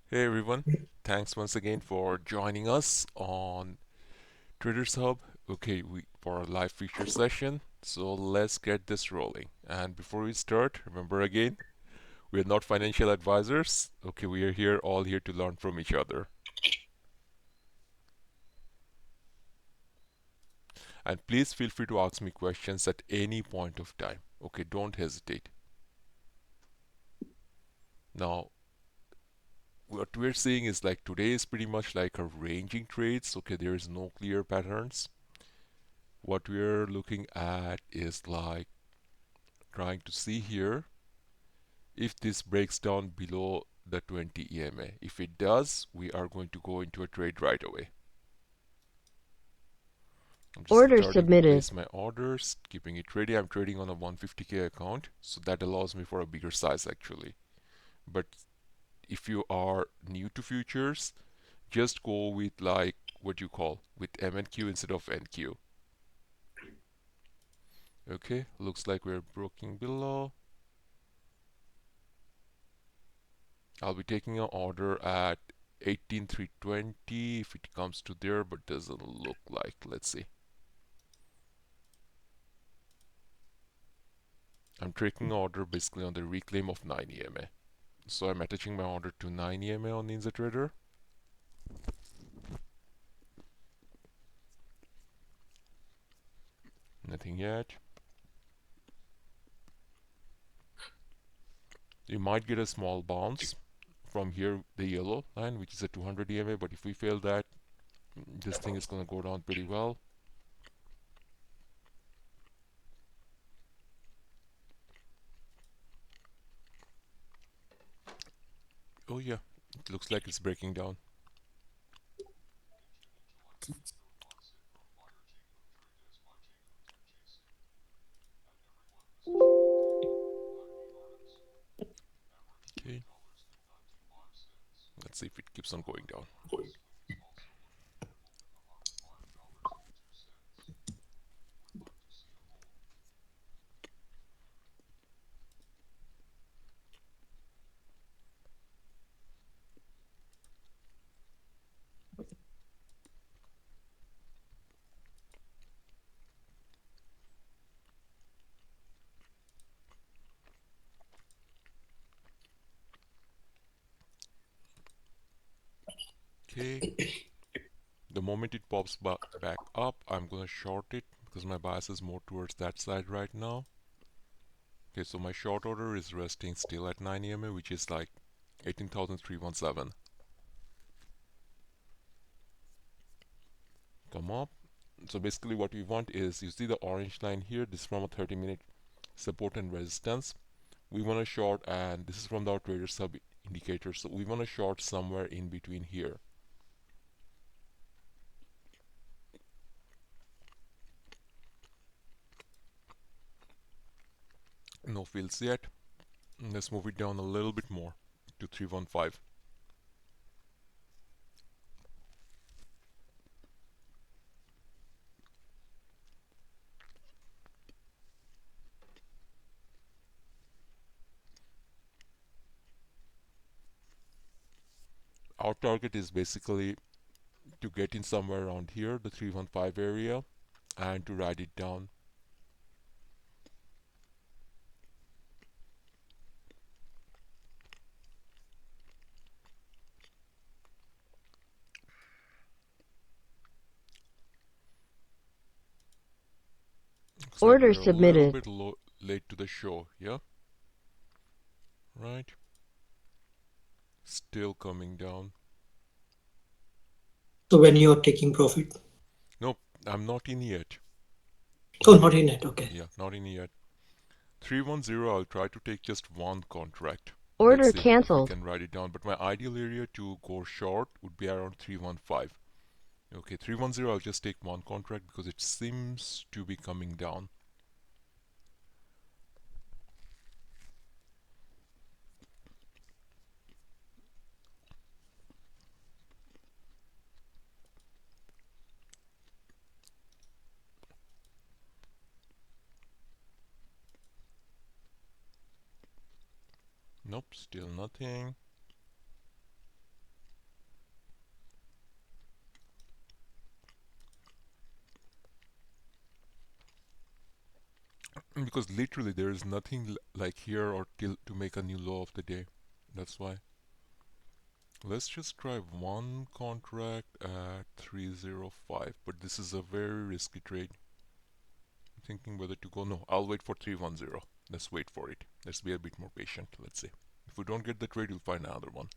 Hey everyone, thanks once again for joining us on Traders Hub. Okay, for our live feature session. So let's get this rolling. And before we start, remember again, we are not financial advisors. Okay, we are here all here to learn from each other. And please feel free to ask me questions at any point of time. Okay, don't hesitate. Now, what we're seeing is like today is pretty much like a ranging trades. Okay, there is no clear patterns. What we're looking at is like trying to see here if this breaks down below the 20 EMA. If it does, we are going to go into a trade right away. I'm just Order starting to submitted. place my orders, keeping it ready. I'm trading on a 150k account, so that allows me for a bigger size actually. But if you are new to futures, just go with like what you call with MNQ instead of NQ. Okay, looks like we're broken below. I'll be taking an order at 18,320 if it comes to there, but doesn't look like. Let's see. I'm taking an order basically on the reclaim of 9 EMA. So I'm attaching my order to 9 EMA on NinjaTrader. Nothing yet. You might get a small bounce from here, the yellow line, which is a 200 EMA, but if we fail that, this thing is going to go down pretty well. Oh yeah, it looks like it's breaking down. Okay, let's see if it keeps on going down. Okay, the moment it pops back up, I'm gonna short it because my bias is more towards that side right now. Okay, so my short order is resting still at 9 EMA, which is like 18,317. Come up. So basically what we want is, you see the orange line here, this is from a 30-minute support and resistance. We want to short, and this is from the trader sub indicator, so we want to short somewhere in between here. No fills yet. Let's move it down a little bit more to 315. Our target is basically to get in somewhere around here, the 315 area, and to ride it down. Looks like Order we're a little submitted. bit late to the show, yeah? Right? Still coming down. So when you're taking profit. Nope, I'm not in yet. Oh, not in it. Okay. Yeah, not in yet. 310, I'll try to take just one contract. Let's Order see if we canceled. can write it down. But my ideal area to go short would be around 315. Okay, 310, I'll just take one contract because it seems to be coming down. Nope, still nothing. Because literally there is nothing like here or till to make a new low of the day. That's why. Let's just try one contract at 305, but this is a very risky trade. I'm thinking whether to go. No, I'll wait for 310. Let's wait for it. Let's be a bit more patient. Let's see. If we don't get the trade, we'll find another one.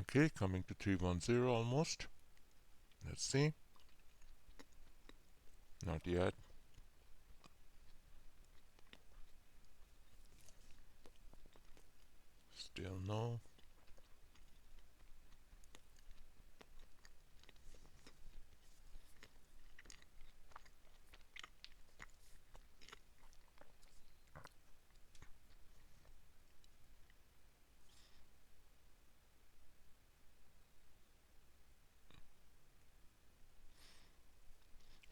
Okay, coming to 310 almost. Let's see. Not yet. Still no.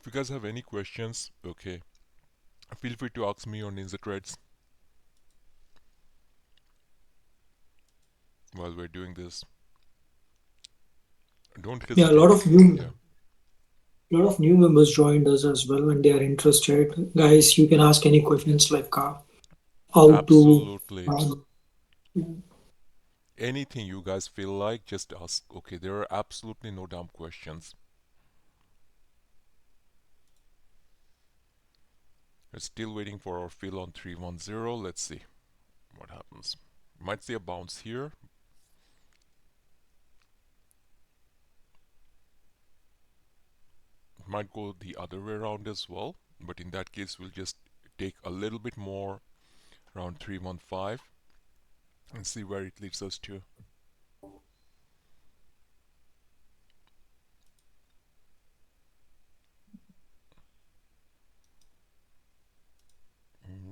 If you guys have any questions, okay, feel free to ask me on NinjaTrades while we're doing this. Don't Yeah, hesitate. Yeah. a lot of new members joined us as well, and they are interested. Guys, you can ask any questions like how to. Absolutely. Um, Anything you guys feel like, just ask. Okay, there are absolutely no dumb questions. We're still waiting for our fill on 310. Let's see what happens. Might see a bounce here. Might go the other way around as well. But in that case, we'll just take a little bit more around 315 and see where it leads us to.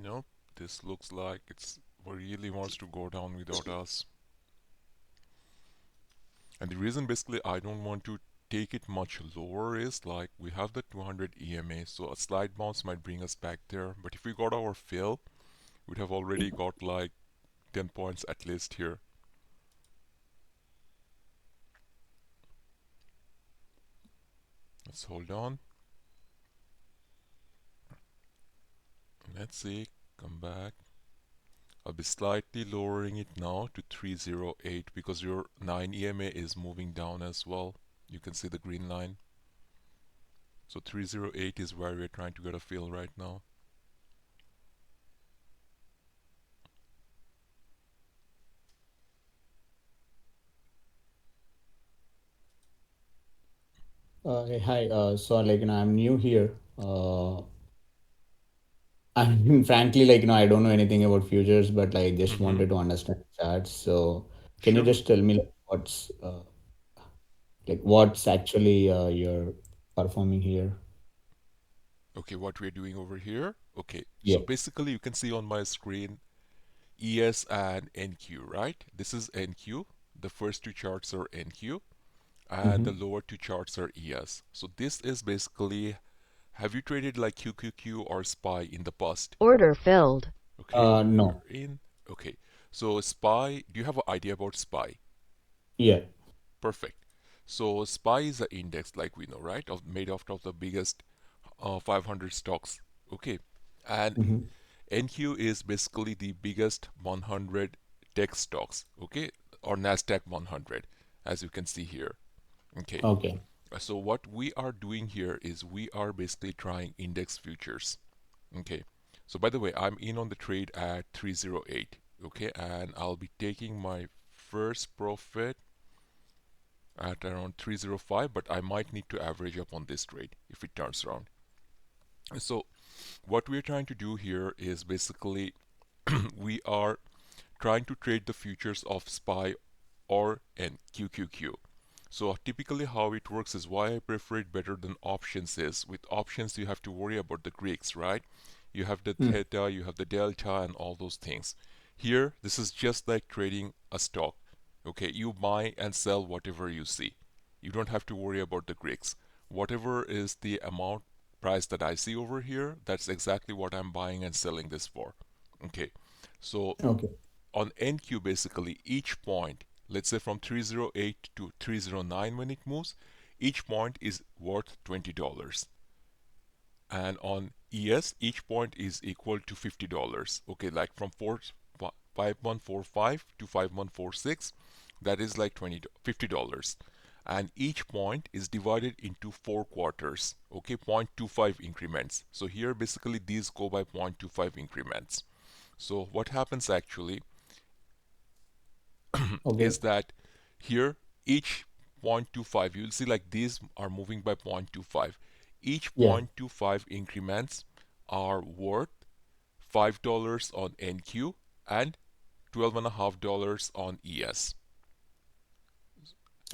Nope, this looks like it's really wants to go down without us. And the reason basically I don't want to take it much lower is like we have the 200 EMA, so a slight bounce might bring us back there. But if we got our fill, we'd have already got like 10 points at least here. Let's hold on. Let's see, come back. I'll be slightly lowering it now to 308 because your 9 EMA is moving down as well. You can see the green line. So 308 is where we're trying to get a fill right now. Hi. So I'm new here. I mean, frankly, I don't know anything about futures, but just Mm-hmm. wanted to understand charts. So, can you Sure. just tell me what's actually you're performing here? Okay, what we're doing over here. Okay, so Yeah. basically you can see on my screen ES and NQ, right? This is NQ. The first two charts are NQ and the Mm-hmm. lower two charts are ES. So this is basically, have you traded like QQQ or SPY in the past? Order filled. Okay, we're No. in. Okay, so SPY, do you have an idea about SPY? Yeah. Perfect. So SPY is an index like we know, right? Made out of the biggest 500 stocks. Okay, and Mm-hmm. NQ is basically the biggest 100 tech stocks, okay, or NASDAQ 100, as you can see here. Okay, Okay. so what we are doing here is we are basically trying index futures. Okay, so by the way, I'm in on the trade at 308. Okay, and I'll be taking my first profit at around 305, but I might need to average up on this trade if it turns around. So what we're trying to do here is basically we are trying to trade the futures of SPY or QQQ. So typically how it works is why I prefer it better than options is with options you have to worry about the Greeks, right? You have the Hmm. theta, you have the delta, and all those things. Here, this is just like trading a stock. Okay, you buy and sell whatever you see. You don't have to worry about the Greeks. Whatever is the amount price that I see over here, that's exactly what I'm buying and selling this for. Okay, so Okay. on NQ, basically each point, let's say from 308 to 309 when it moves, each point is worth $20. And on ES, each point is equal to $50. Okay, like from 5145 to 5146, that is like $50. And each point is divided into 4 quarters. Okay, 0.25 increments. So here basically these go by 0.25 increments. So what happens actually Okay. is that here each 0.25, you'll see like these are moving by 0.25. Each Yeah. 0.25 increments are worth $5 on NQ and $12.50 on ES.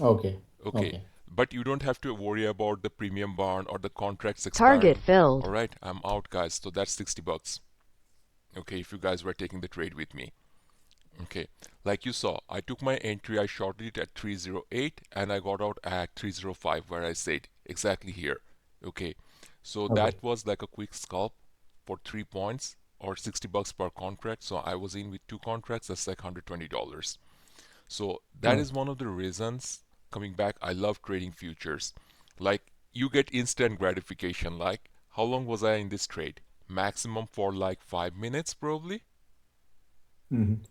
Okay. Okay, Okay. but you don't have to worry about the premium barn or the contracts Target expiring. filled. All right, I'm out, guys. So that's $60. Okay, if you guys were taking the trade with me. Okay, like you saw, I took my entry, I shorted it at 308 and I got out at 305 where I said exactly here. Okay, so Okay. that was like a quick scalp for 3 points or $60 per contract. So I was in with 2 contracts, that's like $120. So that Okay. is one of the reasons, coming back, I love trading futures. Like you get instant gratification. Like how long was I in this trade? Maximum for like 5 minutes probably.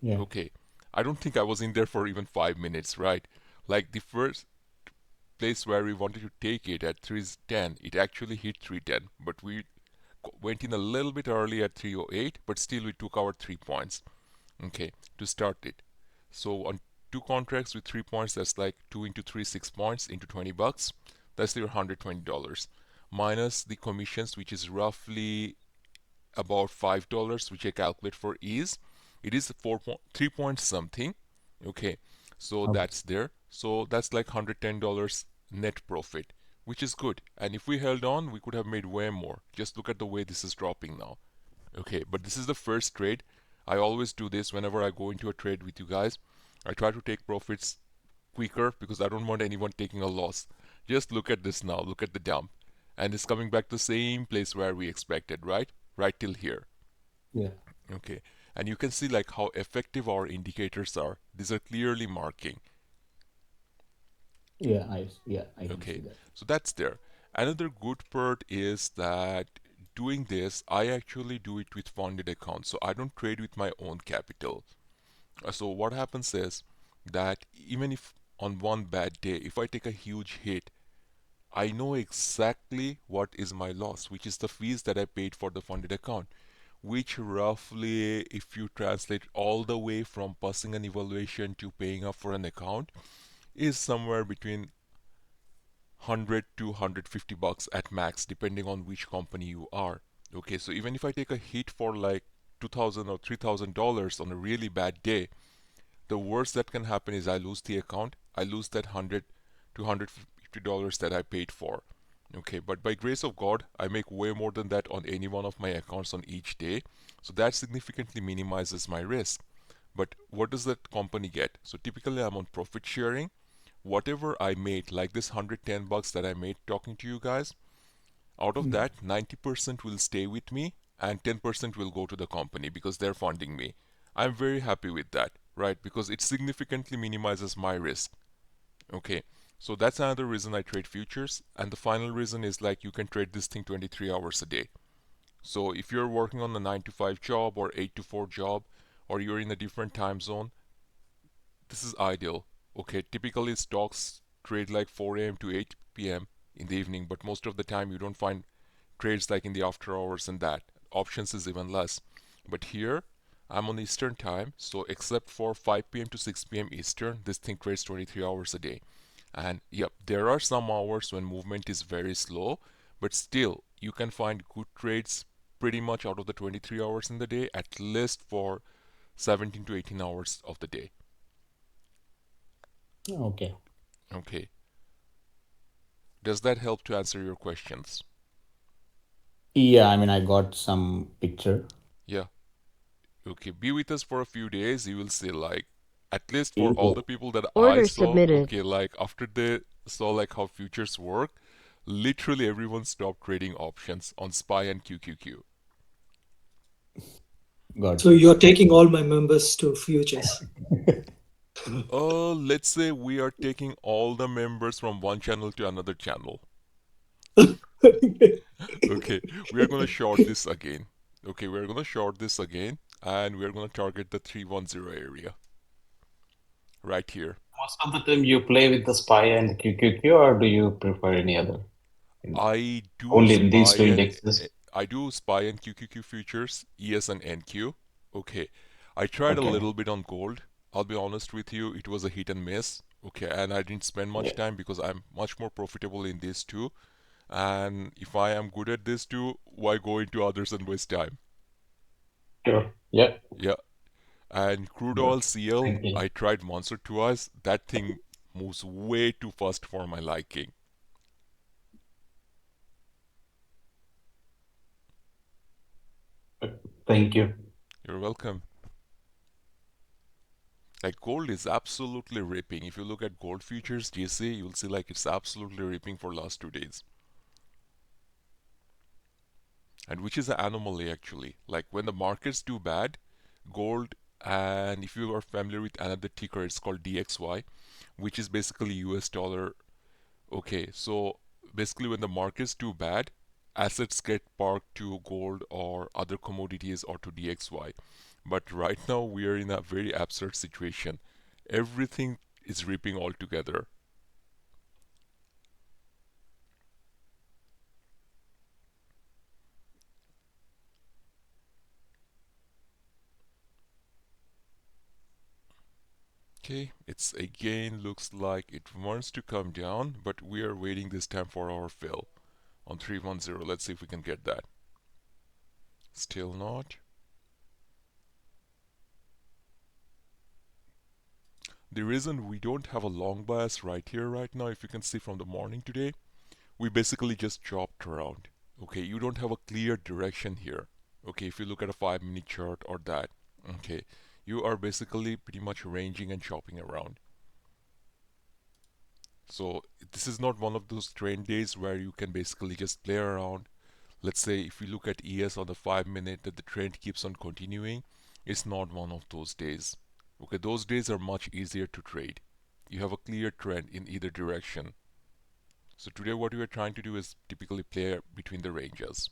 Yeah. Okay, I don't think I was in there for even 5 minutes, right? Like the first place where we wanted to take it at 310, it actually hit 310, but we went in a little bit early at 308, but still we took our 3 points, okay, to start it. So on 2 contracts with 3 points, that's like 2 into 3, 6 points into $20. That's your $120 minus the commissions, which is roughly about $5, which I calculate for ease. It is 3 point something. Okay, so Okay. that's there. So that's like $110 net profit, which is good. And if we held on, we could have made way more. Just look at the way this is dropping now. Okay, but this is the first trade. I always do this whenever I go into a trade with you guys. I try to take profits quicker because I don't want anyone taking a loss. Just look at this now. Look at the dump. And it's coming back to the same place where we expected, right? Right till here. Yeah. Okay. And you can see like how effective our indicators are. These are clearly marking. Yeah. I can see Okay. that. So that's there. Another good part is that doing this, I actually do it with funded accounts. So I don't trade with my own capital. So what happens is that even if on one bad day, if I take a huge hit, I know exactly what is my loss, which is the fees that I paid for the funded account, which roughly, if you translate all the way from passing an evaluation to paying up for an account, is somewhere between 100 to 150 bucks at max, depending on which company you are. Okay, so even if I take a hit for like 2,000 or $3,000 on a really bad day, the worst that can happen is I lose the account. I lose that 100 to $150 that I paid for. Okay, but by grace of God, I make way more than that on any one of my accounts on each day. So that significantly minimizes my risk. But what does that company get? So typically I'm on profit sharing. Whatever I made, like this 110 bucks that I made talking to you guys, out of Hmm. that 90% will stay with me and 10% will go to the company because they're funding me. I'm very happy with that, right? Because it significantly minimizes my risk. Okay, so that's another reason I trade futures. And the final reason is like you can trade this thing 23 hours a day. So if you're working on a 9 to 5 job or 8 to 4 job, or you're in a different time zone, this is ideal. Okay, typically stocks trade like 4 a.m. to 8 p.m. in the evening, but most of the time you don't find trades like in the after hours and that. Options is even less. But here, I'm on Eastern time, so except for 5 p.m. to 6 p.m. Eastern, this thing trades 23 hours a day. And yep, there are some hours when movement is very slow, but still, you can find good trades pretty much out of the 23 hours in the day, at least for 17 to 18 hours of the day. Okay. Okay, does that help to answer your questions? Yeah, I mean, I got some picture. Yeah. Okay, be with us for a few days. You will see, like, at least for all Yeah. the people that I Order saw, submitted. okay, like after they saw like how futures work, literally everyone stopped trading options on SPY and QQQ. Got So you. you're taking all my members to futures. Let's say we are taking all the members from one channel to another channel. Okay, we are gonna short this again. Okay, we're gonna short this again, and we're gonna target the 310 area right here. Most of the time you play with the SPY and QQQ, or do you prefer any other? I do Only in these SPY two and indexes? I do SPY and QQQ futures, ES and NQ. Okay, I tried a Okay. little bit on gold. I'll be honest with you, it was a hit and miss. Okay, and I didn't spend much Yeah. time because I'm much more profitable in these two. And if I am good at these two, why go into others and waste time? Sure. Yeah. Yeah, and crude Good. oil CL, Thank you. I tried once or twice. That thing moves way too fast for my liking. Thank you. You're welcome. Like gold is absolutely ripping. If you look at gold futures, GC, you'll see like it's absolutely ripping for last 2 days. And which is an anomaly actually. Like when the markets do bad, gold, and if you are familiar with another ticker, it's called DXY, which is basically US dollar. Okay, so basically when the markets do bad, assets get parked to gold or other commodities or to DXY. But right now we are in a very absurd situation. Everything is ripping all together. Okay, it's again looks like it wants to come down, but we are waiting this time for our fill on 310. Let's see if we can get that. Still not. The reason we don't have a long bias right here right now, if you can see from the morning today, we basically just chopped around. Okay, you don't have a clear direction here. Okay, if you look at a 5-minute chart or that, okay, you are basically pretty much ranging and chopping around. So this is not one of those trend days where you can basically just play around. Let's say if you look at ES on the 5-minute that the trend keeps on continuing, it's not one of those days. Okay, those days are much easier to trade. You have a clear trend in either direction. So today what we are trying to do is typically play between the ranges.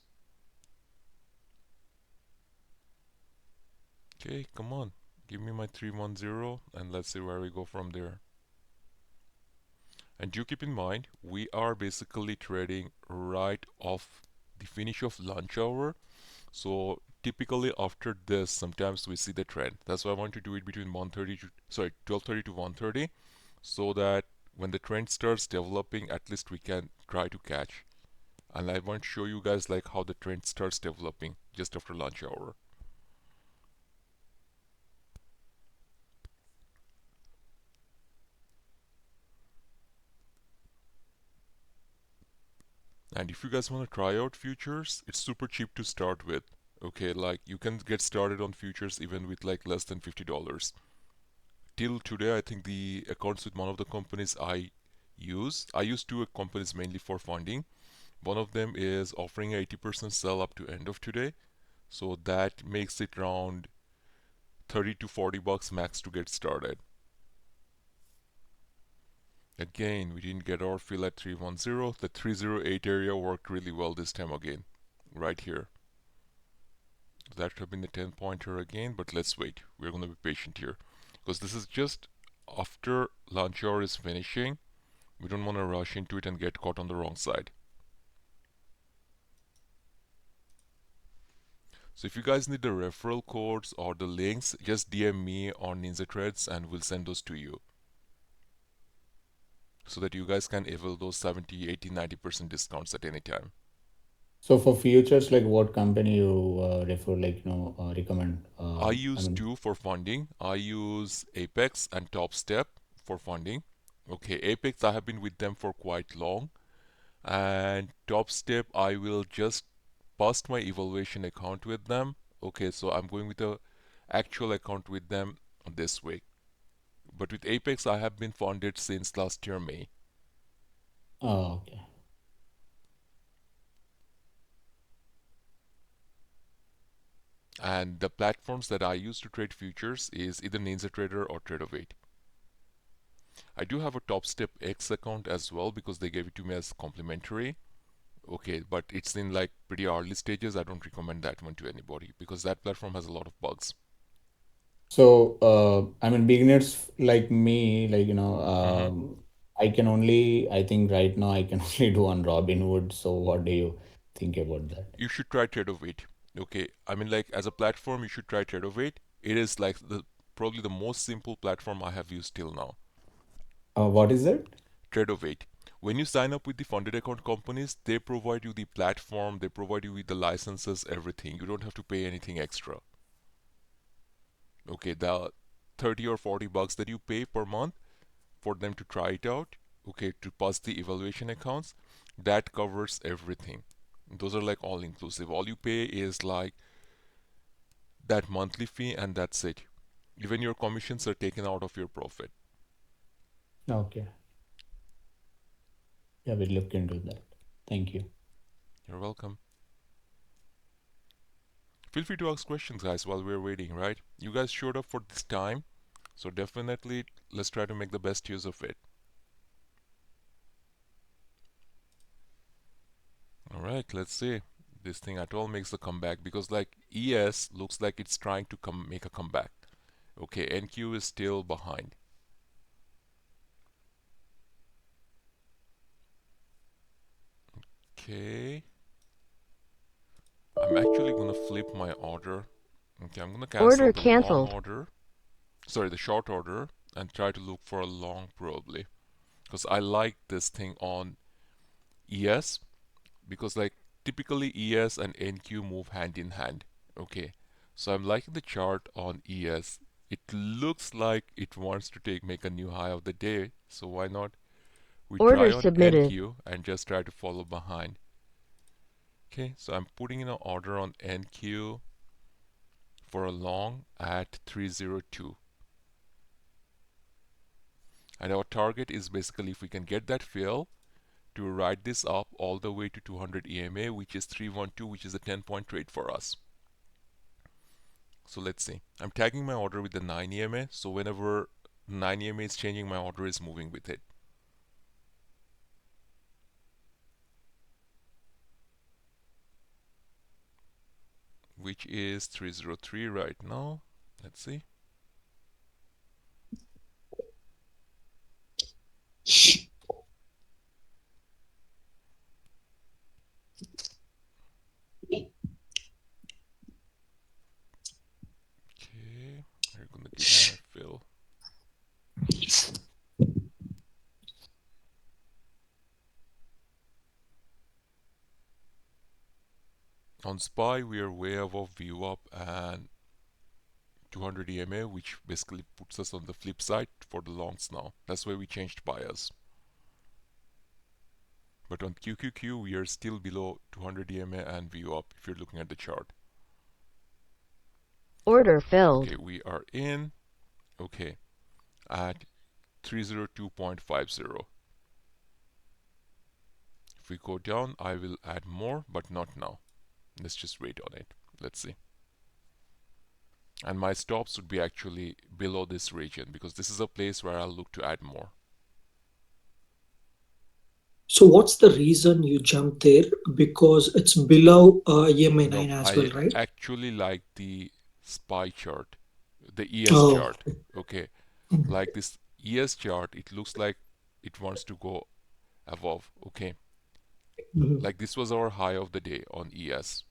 Okay, come on. Give me my 310 and let's see where we go from there. And do keep in mind, we are basically trading right off the finish of lunch hour. So typically after this, sometimes we see the trend. That's why I want to do it between 12:30 to 1:30, so that when the trend starts developing, at least we can try to catch. And I want to show you guys like how the trend starts developing just after lunch hour. And if you guys want to try out futures, it's super cheap to start with. Okay, like you can get started on futures even with like less than $50. Till today, I think the accounts with one of the companies I use two companies mainly for funding. One of them is offering 80% sell up to end of today. So that makes it around 30 to 40 bucks max to get started. Again, we didn't get our fill at 310. The 308 area worked really well this time again, right here. That could have been the 10 pointer again, but let's wait. We're going to be patient here because this is just after lunch hour is finishing. We don't want to rush into it and get caught on the wrong side. So if you guys need the referral codes or the links, just DM me on NinjaTrades and we'll send those to you so that you guys can avail those 70, 80, 90% discounts at any time. So for futures, like what company you refer, like, recommend? I I use mean, two for funding. I use Apex and TopStep for funding. Okay, Apex, I have been with them for quite long, and TopStep, I will just paused my evaluation account with them. Okay, so I'm going with the actual account with them this week. But with Apex, I have been funded since last year May. Oh, okay. And the platforms that I use to trade futures is either NinjaTrader or Tradeovate. I do have a TopStep X account as well because they gave it to me as complimentary. Okay, but it's in like pretty early stages. I don't recommend that one to anybody because that platform has a lot of bugs. So, I mean, beginners like me, like, hmm I can only, I think right now I can only do on Robinhood. So, what do you think about that? You should try Tradeovate. Okay, I mean like as a platform, you should try Tradeovate. It is like the probably the most simple platform I have used till now. What is it? Tradeovate. When you sign up with the funded account companies, they provide you the platform, they provide you with the licenses, everything. You don't have to pay anything extra. Okay, the 30 or 40 bucks that you pay per month for them to try it out, okay, to pass the evaluation accounts, that covers everything. Those are like all inclusive. All you pay is like that monthly fee and that's it. Even your commissions are taken out of your profit. Okay. Yeah, we'll look into that. Thank you. You're welcome. Feel free to ask questions, guys, while we're waiting, right? You guys showed up for this time, so definitely let's try to make the best use of it. All right, let's see this thing at all makes a comeback because like ES looks like it's trying to make a comeback. Okay, NQ is still behind. Okay, I'm actually gonna flip my order. Okay, I'm gonna cancel Order the long canceled. order, sorry, the short order, and try to look for a long probably because I like this thing on ES because like typically ES and NQ move hand in hand. Okay, so I'm liking the chart on ES. It looks like it wants to make a new high of the day, so why not we try Order on submitted. NQ and just try to follow behind. Okay, so I'm putting in an order on NQ for a long at 302. And our target is basically if we can get that fill to ride this up all the way to 200 EMA, which is 312, which is a 10-point trade for us. So let's see. I'm tagging my order with the 9 EMA, so whenever 9 EMA is changing, my order is moving with it. Which is 303 right now. Let's see. Okay, we're gonna give me my fill. On SPY, we are way above VWAP and 200 EMA, which basically puts us on the flip side for the longs now. That's why we changed bias. But on QQQ, we are still below 200 EMA and VWAP if you're looking at the chart. Order filled. Okay, we are in, okay, at 302.50. If we go down, I will add more, but not now. Let's just wait on it. Let's see. And my stops would be actually below this region because this is a place where I'll look to add more. So what's the reason you jumped there? Because it's below EMA 9 as well, I right? actually like the SPY chart, the ES Oh, chart. Okay, like this ES chart, it looks like it wants to go above. Okay, mhm. like this was our high of the day on ES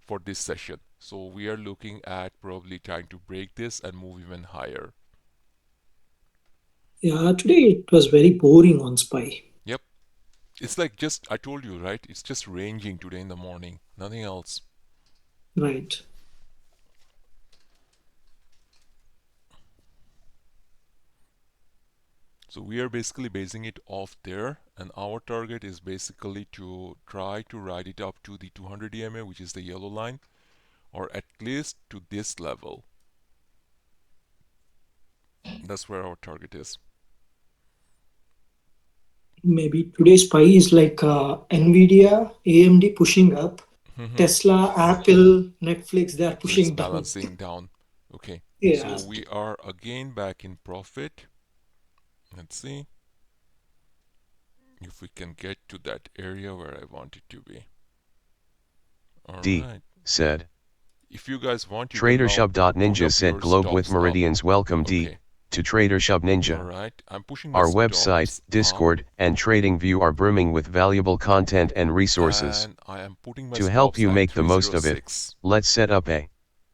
for this session. So we are looking at probably trying to break this and move even higher. Yeah, today it was very boring on SPY. Yep, it's like just, I told you, right? It's just ranging today in the morning, nothing else. Right. So we are basically basing it off there, and our target is basically to try to ride it up to the 200 EMA, which is the yellow line, or at least to this level. That's where our target is. Maybe today's SPY is like Nvidia, AMD pushing up, Tesla, Apple, Netflix, they are So it's pushing down. balancing down. Okay. Yeah. So we are again back in profit. Let's see if we can get to that area where I want it to be. All D right. said. If you guys want, you can now put TraderShub.ninja up said your Globe with stops up. Meridians. Welcome D Okay. to TraderShub All Ninja. right. I'm pushing my Our stops website, up, Discord, and TradingView are brimming with valuable content and resources. and I am putting my To help stops you at make the most of it, 306. let's set up a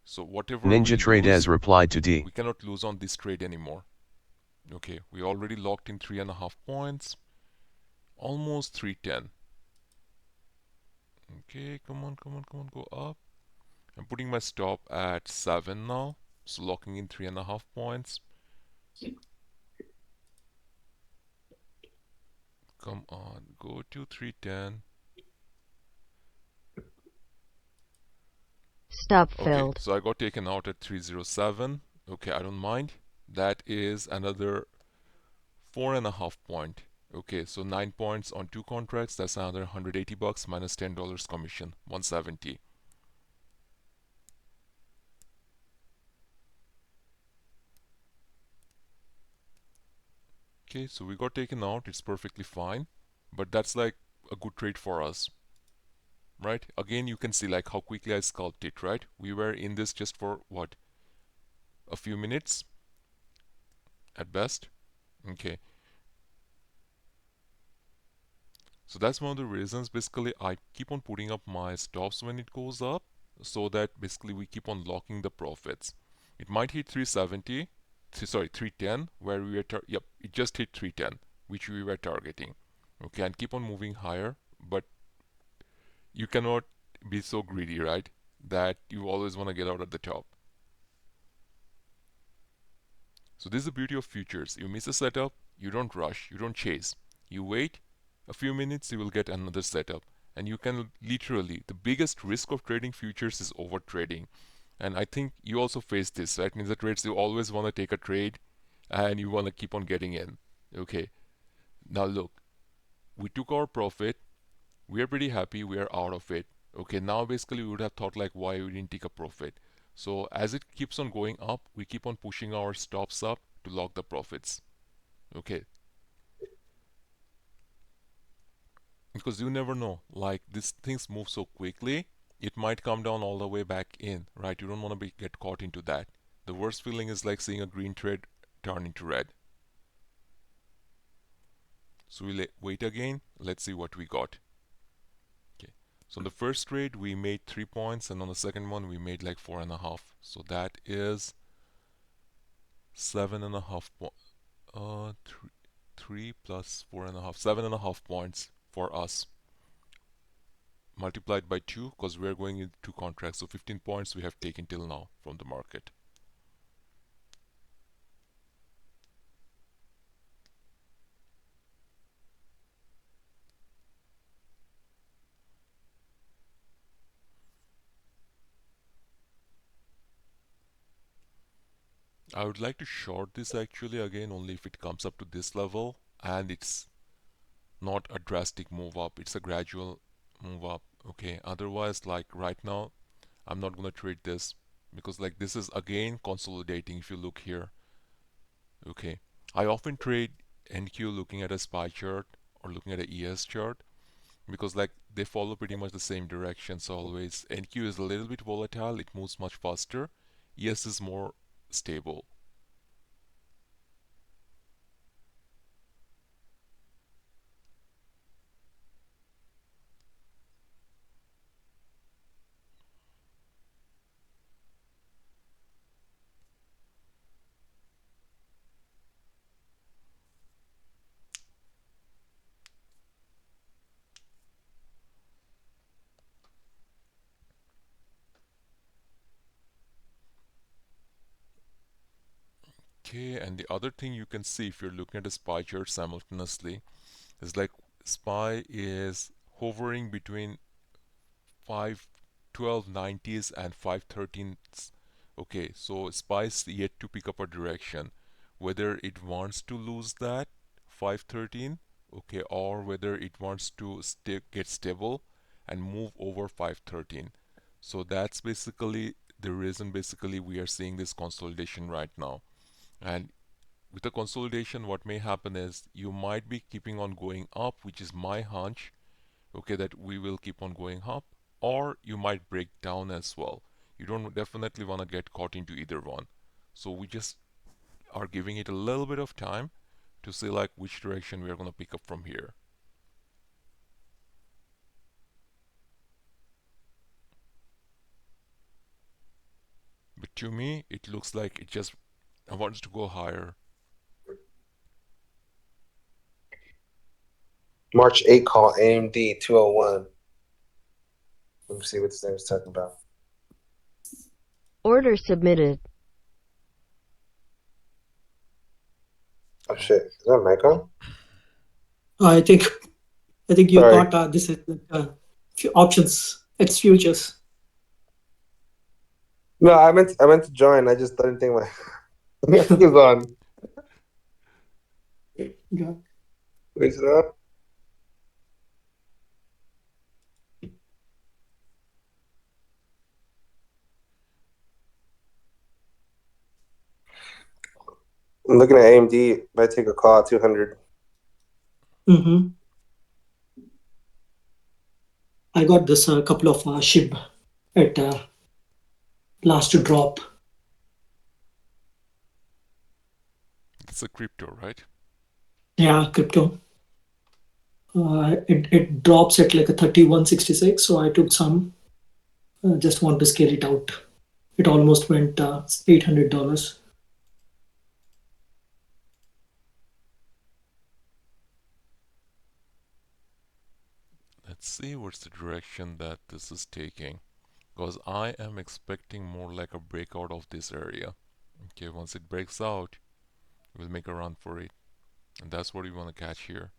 So whatever we Ninja Trade lose, as replied to D. we cannot lose on this trade anymore. Okay, we already locked in 3.5 points, almost 310. Okay, come on, come on, come on, go up. I'm putting my stop at 7 now, so locking in 3.5 points. Come on, go to 310. Stop Okay, filled. so I got taken out at 307. Okay, I don't mind. That is another 4.5 point. Okay, so 9 points on 2 contracts. That's another $180 minus $10 commission, 170. Okay, so we got taken out. It's perfectly fine, but that's like a good trade for us, right? Again, you can see like how quickly I scalped it, right? We were in this just for what, a few minutes at best. Okay, so that's one of the reasons basically I keep on putting up my stops when it goes up, so that basically we keep on locking the profits. It might hit 370, sorry, 310, where we were, yep, it just hit 310, which we were targeting. Okay, and keep on moving higher, but you cannot be so greedy, right? That you always want to get out at the top. So this is the beauty of futures. You miss a setup, you don't rush, you don't chase. You wait a few minutes, you will get another setup. And you can literally, the biggest risk of trading futures is over trading. And I think you also face this, right? Ninja trades, you always want to take a trade and you want to keep on getting in. Okay, now look, we took our profit, we are pretty happy, we are out of it. Okay, now basically we would have thought like why we didn't take a profit. So as it keeps on going up, we keep on pushing our stops up to lock the profits. Okay, because you never know, like these things move so quickly, it might come down all the way back in, right? You don't want to get caught into that. The worst feeling is like seeing a green trade turn into red. So we'll wait again. Let's see what we got. Okay, so on the first trade we made 3 points, and on the second one we made like 4.5. So that is 7.5 3 plus 4.5, 7.5 points for us, multiplied by 2 because we're going into 2 contracts. So 15 points we have taken till now from the market. I would like to short this actually again only if it comes up to this level and it's not a drastic move up, it's a gradual move up. Okay, otherwise like right now I'm not gonna trade this because like this is again consolidating if you look here. Okay, I often trade NQ looking at a SPY chart or looking at a ES chart because like they follow pretty much the same direction. So always NQ is a little bit volatile, it moves much faster. ES is more stable. Okay, and the other thing you can see if you're looking at a SPY chart simultaneously is like SPY is hovering between 512.90s and 513s. Okay, so SPY is yet to pick up a direction, whether it wants to lose that 513, okay, or whether it wants to get stable and move over 513. So that's basically the reason basically we are seeing this consolidation right now. And with the consolidation, what may happen is you might be keeping on going up, which is my hunch, okay, that we will keep on going up, or you might break down as well. You don't definitely want to get caught into either one. So we just are giving it a little bit of time to see like which direction we are going to pick up from here. But to me, it looks like it just wants to go higher. March 8 call AMD 201. Let me see what this thing is talking about. Order submitted. Oh shit, is that mic on? I think you Sorry. thought this is like options. It's futures. No, I meant to join. I just didn't think my mic was on. Yeah. Is it up? I'm looking at AMD. Might take a call at 200. Mm-hmm. I got this couple of SHIB at last drop. It's a crypto, right? Yeah, crypto. It drops at like a 31.66, so I took some. Just want to scale it out. It almost went $800. Let's see what's the direction that this is taking, because I am expecting more like a breakout of this area. Okay, once it breaks out, we'll make a run for it, and that's what we want to catch here.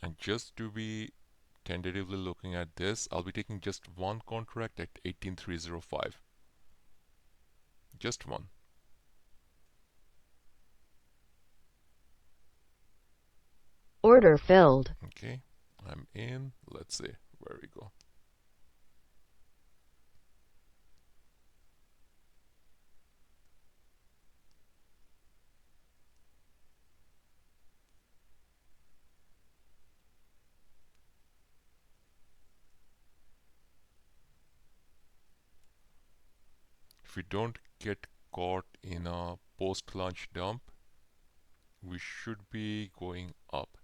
And just to be tentatively looking at this, I'll be taking just one contract at 18305. Just one. Order filled. Okay, I'm in. Let's see where we go. If we don't get caught in a post-launch dump, we should be going up.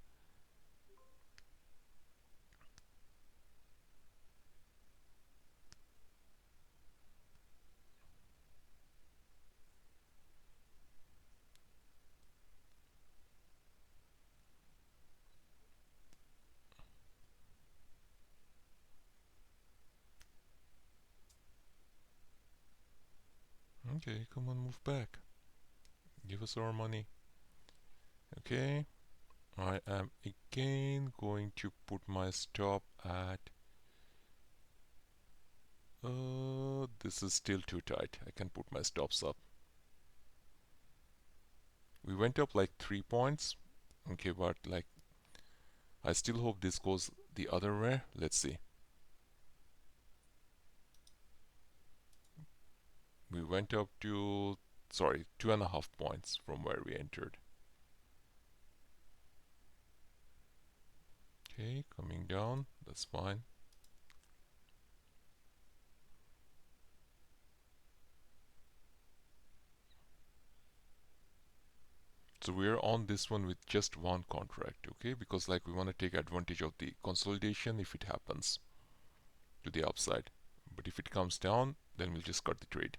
Okay, come on, move back. Give us our money. Okay, I am again going to put my stop at this is still too tight. I can put my stops up. We went up like 3 points. Okay, but like I still hope this goes the other way. Let's see. We went up to, sorry, 2.5 points from where we entered. Okay, coming down, that's fine. So we're on this one with just one contract, okay? Because like we want to take advantage of the consolidation if it happens to the upside. But if it comes down, then we'll just cut the trade.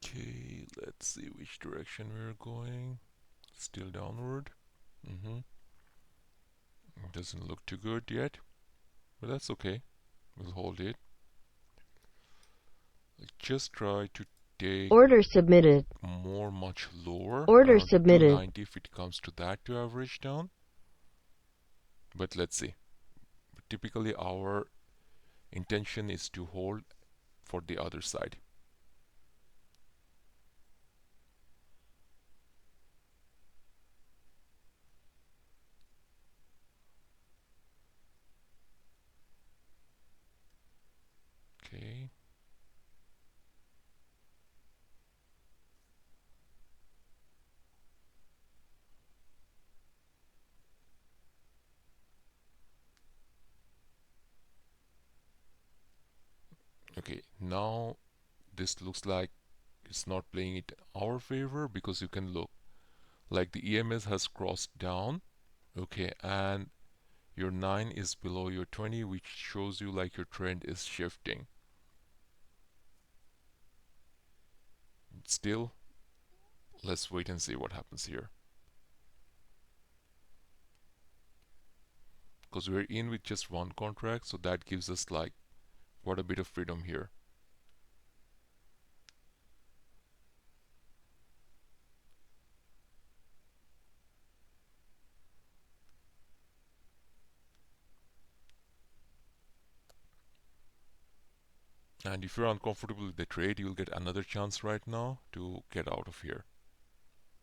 Okay, let's see which direction we're going. Still downward. Doesn't look too good yet, but that's okay. We'll hold it. Just try to take Order submitted. more much lower, Order around submitted. 290 if it comes to that to average down. But let's see. Typically our intention is to hold for the other side. Okay. Okay, now this looks like it's not playing it in our favor because you can look like the EMS has crossed down. Okay, and your 9 is below your 20, which shows you like your trend is shifting. Still, let's wait and see what happens here. Because we're in with just one contract, so that gives us like quite a bit of freedom here. And if you're uncomfortable with the trade, you'll get another chance right now to get out of here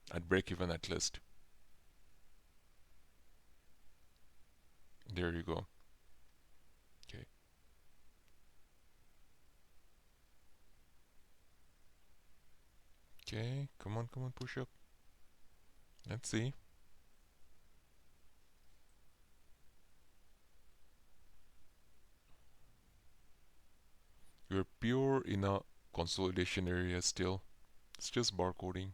at break even at least. There you go. Okay. Okay, come on, push up. Let's see. You're pure in a consolidation area still. It's just barcoding.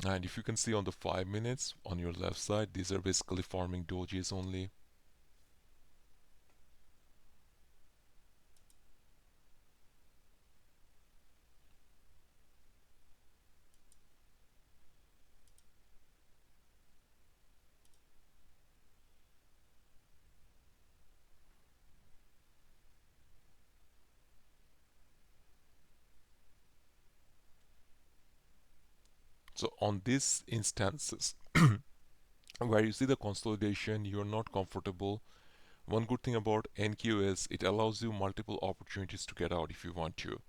And if you can see on the 5 minutes on your left side, these are basically farming dojis only. So on these instances where you see the consolidation, you're not comfortable. One good thing about NQ is it allows you multiple opportunities to get out if you want to.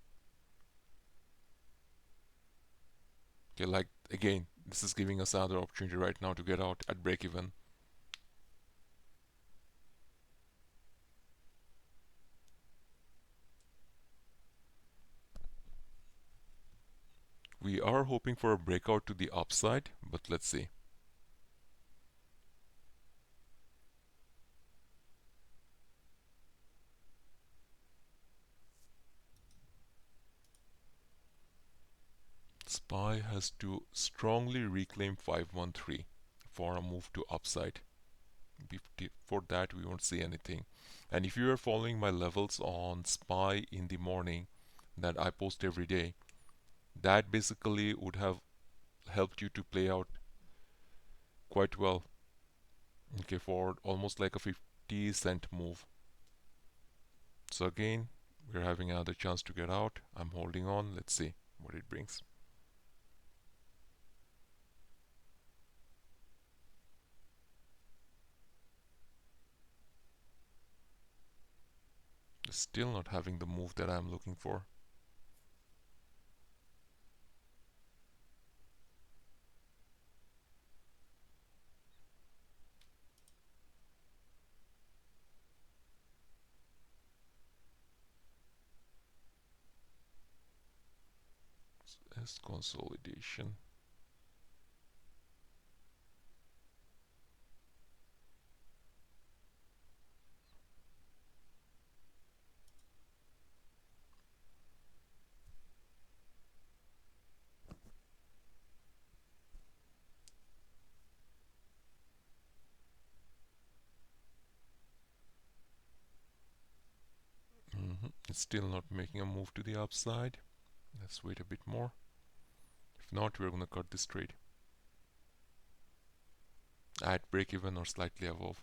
Okay, like again, this is giving us another opportunity right now to get out at break even. We are hoping for a breakout to the upside, but let's see. SPY has to strongly reclaim 513 for a move to upside. Before that we won't see anything. And if you are following my levels on SPY in the morning that I post every day, that basically would have helped you to play out quite well. Okay, for almost like a 50-cent move. So again, we're having another chance to get out. I'm holding on. Let's see what it brings. Still not having the move that I'm looking for. As consolidation. It's still not making a move to the upside. Let's wait a bit more. If not, we're gonna cut this trade at break even or slightly above.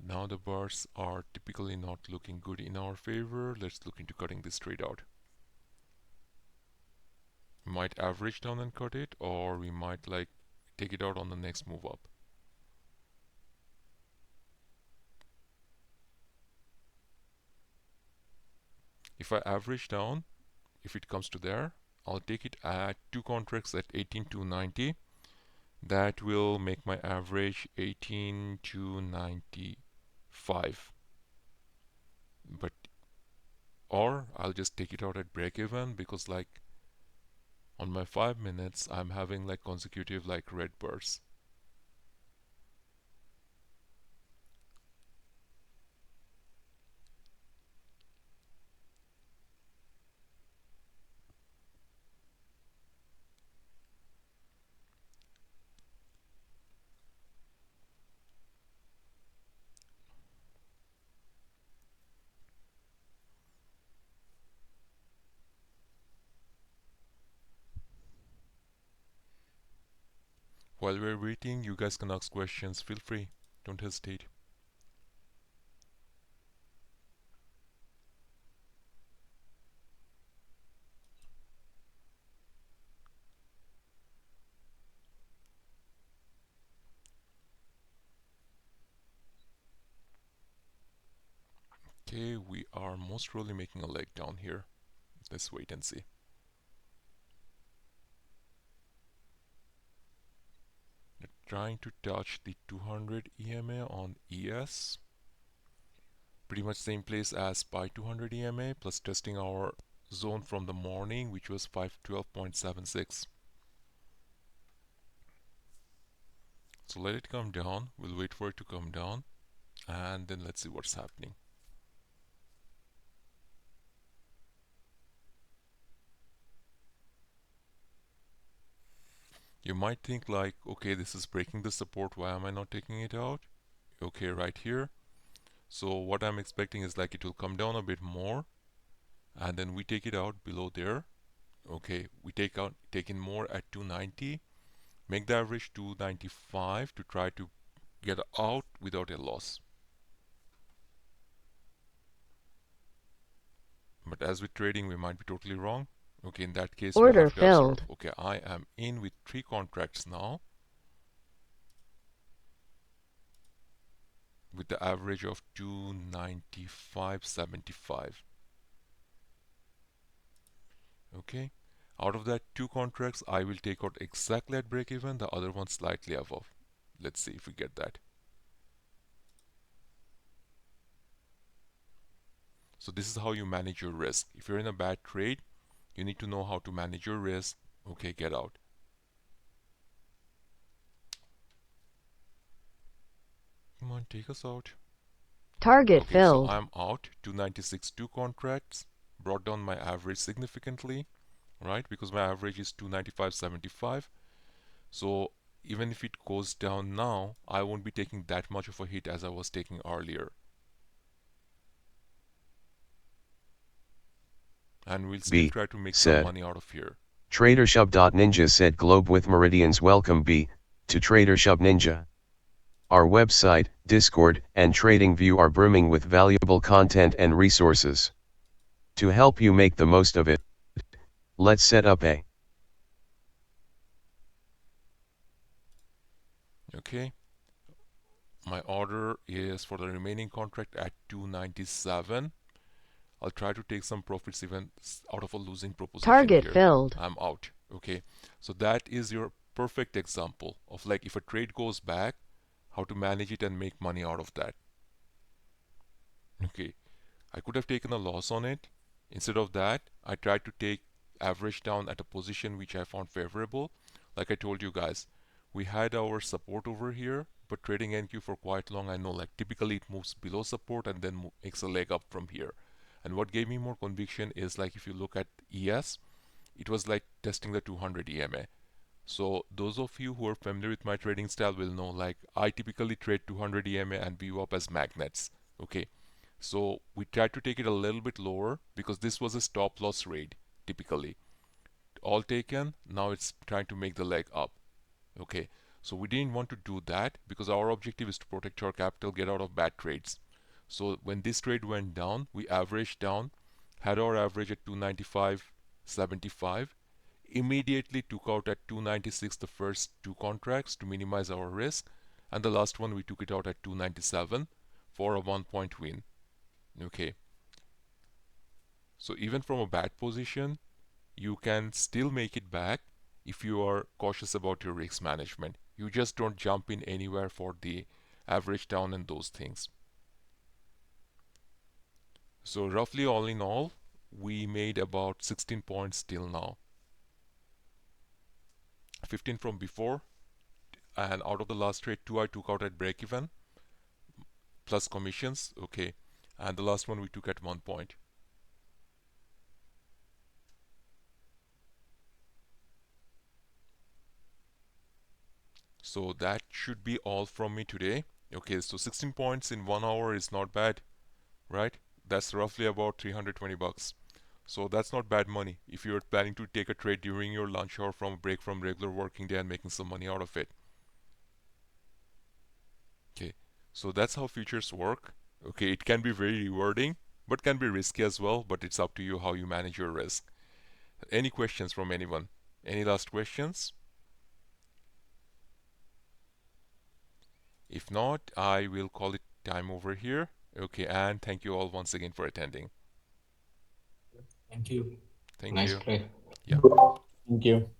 Now the bars are typically not looking good in our favor. Let's look into cutting this trade out. We might average down and cut it, or we might like take it out on the next move up. If I average down, if it comes to there, I'll take it at 2 contracts at 18,290. That will make my average 18,295. But or I'll just take it out at break even, because like on my 5 minutes I'm having like consecutive like red bars. While we're waiting, you guys can ask questions. Feel free. Don't hesitate. Okay, we are most probably making a leg down here. Let's wait and see. We're trying to touch the 200 EMA on ES. Pretty much same place as SPY 200 EMA, plus testing our zone from the morning, which was 512.76. So let it come down. We'll wait for it to come down, and then let's see what's happening. You might think like, okay, this is breaking the support, why am I not taking it out? Okay, right here. So what I'm expecting is like it will come down a bit more, and then we take it out below there. Okay, we take in more at 290, make the average 295 to try to get out without a loss. But as with trading, we might be totally wrong. Okay, in that case, we Order have to absorb. filled. Okay, I am in with 3 contracts now, with the average of 295.75. Okay, out of that 2 contracts, I will take out exactly at break even, the other one slightly above. Let's see if we get that. So this is how you manage your risk. If you're in a bad trade, you need to know how to manage your risk. Okay, get out. Come on, take us out. Target Okay, filled. so I'm out. 296 2 contracts, brought down my average significantly, right? Because my average is 295.75. So even if it goes down now, I won't be taking that much of a hit as I was taking earlier. And we'll still try to make some money out of here. TraderShub.Ninja said Globe with Meridians. Welcome B to TraderShub Ninja. Our website, Discord, and TradingView are brimming with valuable content and resources. To help you make the most of it, let's set up a. Okay. My order is for the remaining contract at 297. I'll try to take some profits even out of a losing proposition. Target here. filled. I'm out. Okay. So that is your perfect example of like if a trade goes back, how to manage it and make money out of that. Okay. I could have taken a loss on it. Instead of that, I tried to take average down at a position which I found favorable. Like I told you guys, we had our support over here, but trading NQ for quite long, I know like typically it moves below support and then makes a leg up from here. And what gave me more conviction is like if you look at ES, it was like testing the 200 EMA. So those of you who are familiar with my trading style will know like I typically trade 200 EMA and view up as magnets. Okay, so we tried to take it a little bit lower because this was a stop loss raid typically. All taken, now it's trying to make the leg up. Okay, so we didn't want to do that because our objective is to protect our capital, get out of bad trades. So when this trade went down, we averaged down, had our average at 295.75, immediately took out at 296 the first two contracts to minimize our risk, and the last one we took it out at 297 for a 1-point win. Okay, so even from a bad position, you can still make it back if you are cautious about your risk management. You just don't jump in anywhere for the average down and those things. So roughly all in all, we made about 16 points till now. 15 from before, and out of the last trade, 2 I took out at break even plus commissions. Okay, and the last one we took at 1 point. So that should be all from me today. Okay, so 16 points in 1 hour is not bad, right? That's roughly about 320 bucks. So that's not bad money if you're planning to take a trade during your lunch or from a break from regular working day and making some money out of it. Okay, so that's how futures work. Okay, it can be very rewarding, but can be risky as well, but it's up to you how you manage your risk. Any questions from anyone? Any last questions? If not, I will call it time over here. Okay, and thank you all once again for attending. Thank you. Thank Nice you. play. Yeah. Thank you.